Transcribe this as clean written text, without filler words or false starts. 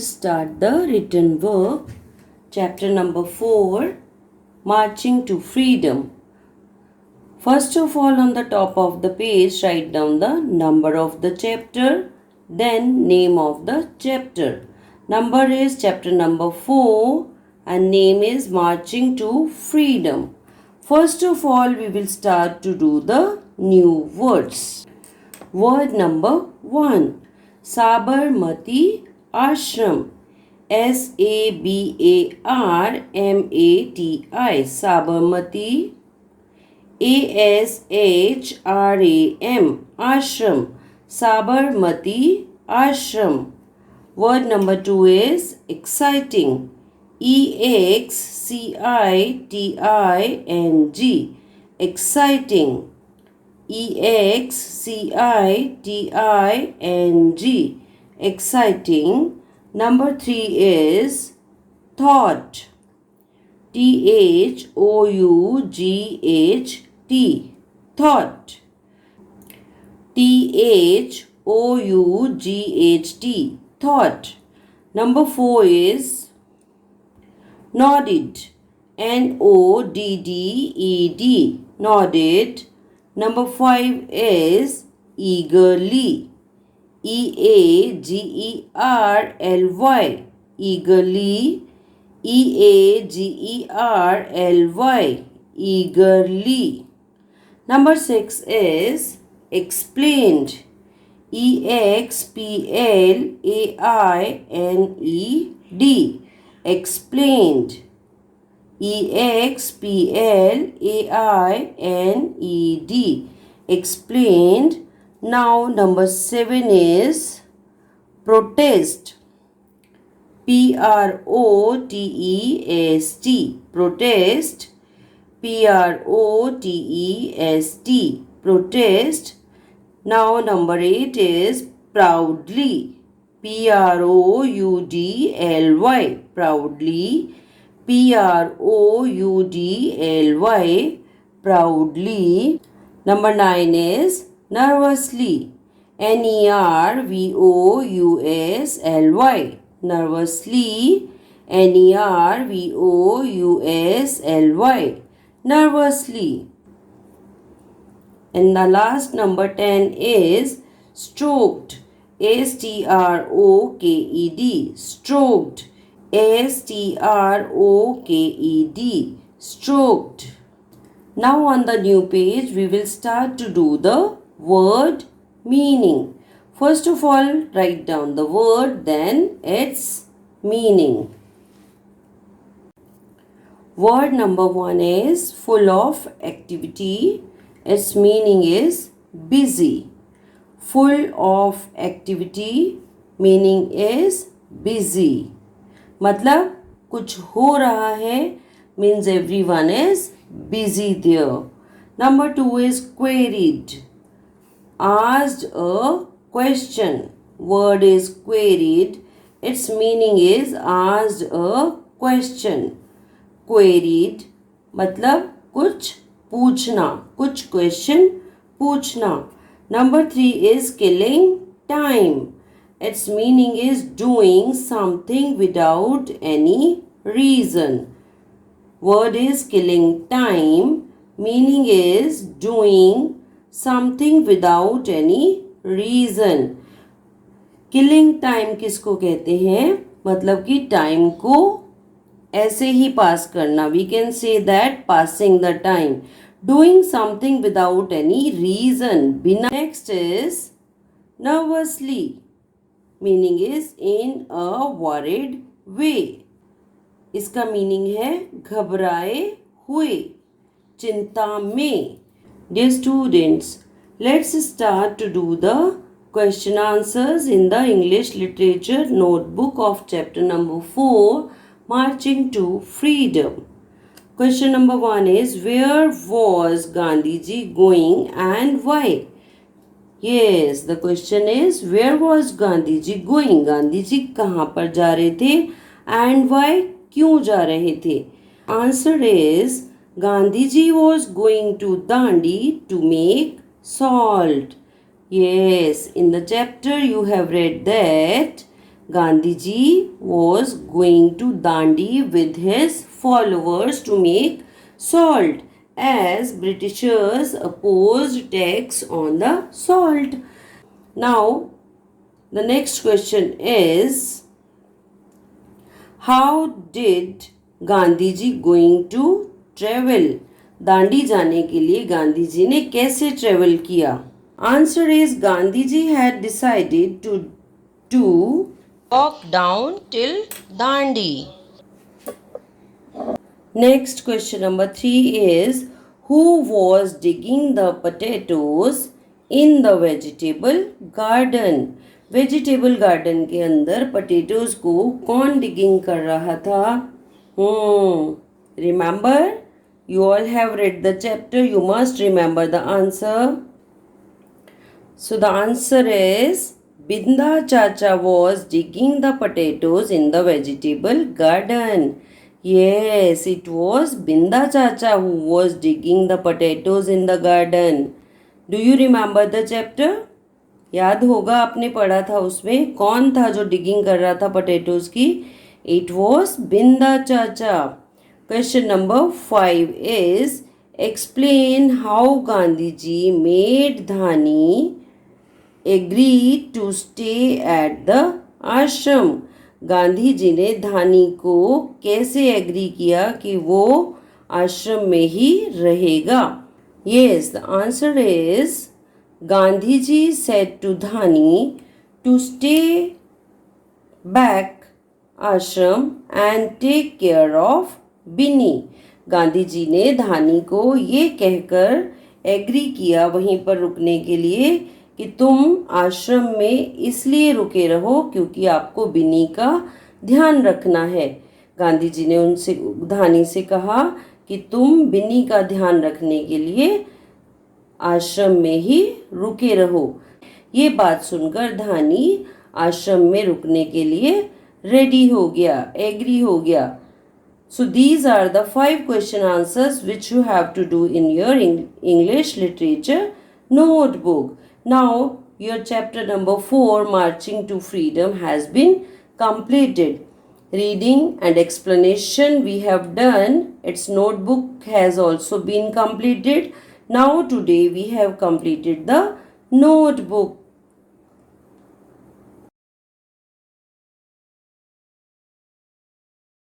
start the written work. Chapter number 4, Marching to Freedom. First of all, on the top of the page, write down the number of the chapter, then name of the chapter. Number is chapter number 4 and name is Marching to Freedom. First of all, we will start to do the new words. Word number 1, Sabarmati Ashram. Sabarmati, Sabarmati. Ashram, Ashram, Sabarmati Ashram. Word number 2 is exciting. Exciting, exciting. Exciting, exciting. Number 3 is thought. Thought, thought. Thought. Number 4 is nodded. Nodded, nodded. Number 5 is eagerly. Eagerly, eagerly. Eagerly. Number 6 is explained. Explained, explained. Explained. Now number 7 is protest. Protest, protest. Protest, protest. Now number 8 is proudly. Proudly, proudly. Proudly, proudly. Number 9 is nervously. Nervously, nervously. Nervously. And the last number 10 is stroked. Stroked, stroked. Stroked, stroked. Now on the new page, we will start to do the word meaning. First of all, write down the word, then its meaning. Word number 1 is full of activity. Its meaning is busy. Full of activity, meaning is busy. मतलब कुछ हो रहा है, means everyone is busy there. Number 2 is queried. Asked a question. Word is queried. Its meaning is asked a question. Queried मतलब कुछ पूछना, कुछ question पूछना. Number 3 is killing time. Its meaning is doing something without any reason. Word is killing time. Meaning is doing something without any reason. Killing time किसको कहते हैं? मतलब कि टाइम को ऐसे ही पास करना. We can say that passing the time. Doing something without any reason. बिना. Next is nervously. Meaning is in a worried way. इसका मीनिंग है घबराए हुए, चिंता में. Dear students, let's start to do the question answers in the English Literature notebook of chapter number 4, Marching to Freedom. Question number 1 is, where was Gandhiji going and why? Yes, the question is, where was Gandhiji going? Gandhiji कहाँ पर जा रहे थे and why? क्यों जा रहे थे? Answer is, Gandhiji was going to Dandi to make salt. Yes, in the chapter you have read that Gandhiji was going to Dandi with his followers to make salt as Britishers opposed tax on the salt. Now, the next question is, how did Gandhiji going to travel? Dandi जाने के लिए गांधी जी ने कैसे travel किया? Answer is Gandhi ji had decided to walk down till Dandi. Next question number 3 is, who was digging the potatoes in the vegetable garden? Vegetable garden के अंदर potatoes को कौन डिगिंग कर रहा था? Remember, you all have read the chapter, you must remember the answer. So the answer is Binda Chacha was digging the potatoes in the vegetable garden. Yes, it was Binda Chacha who was digging the potatoes in the garden. Do you remember the chapter? याद होगा, आपने पढ़ा था, उसमें कौन था जो digging कर रहा था पोटैटोज की? It was Binda chacha. Question number 5 is, explain how Gandhi ji made Dhani agree to stay at the ashram. Gandhi ji ने धानी को कैसे एग्री किया कि वो आश्रम में ही रहेगा? Yes, the answer is Gandhiji said to Dhani to stay back ashram and take care of Binny. Gandhi ji ने धानी को ये कहकर एग्री किया वहीं पर रुकने के लिए कि तुम आश्रम में इसलिए रुके रहो क्योंकि आपको बिनी का ध्यान रखना है. गांधी जी ने उनसे, धानी से कहा कि तुम बिनी का ध्यान रखने के लिए आश्रम में ही रुके रहो. ये बात सुनकर धानी आश्रम में रुकने के लिए रेडी हो गया, एग्री हो गया. So these are the 5 question answers which you have to do in your English literature notebook. Now your chapter number 4 marching to freedom has been completed. Reading and explanation we have done. Its notebook has also been completed. Now today we have completed the notebook.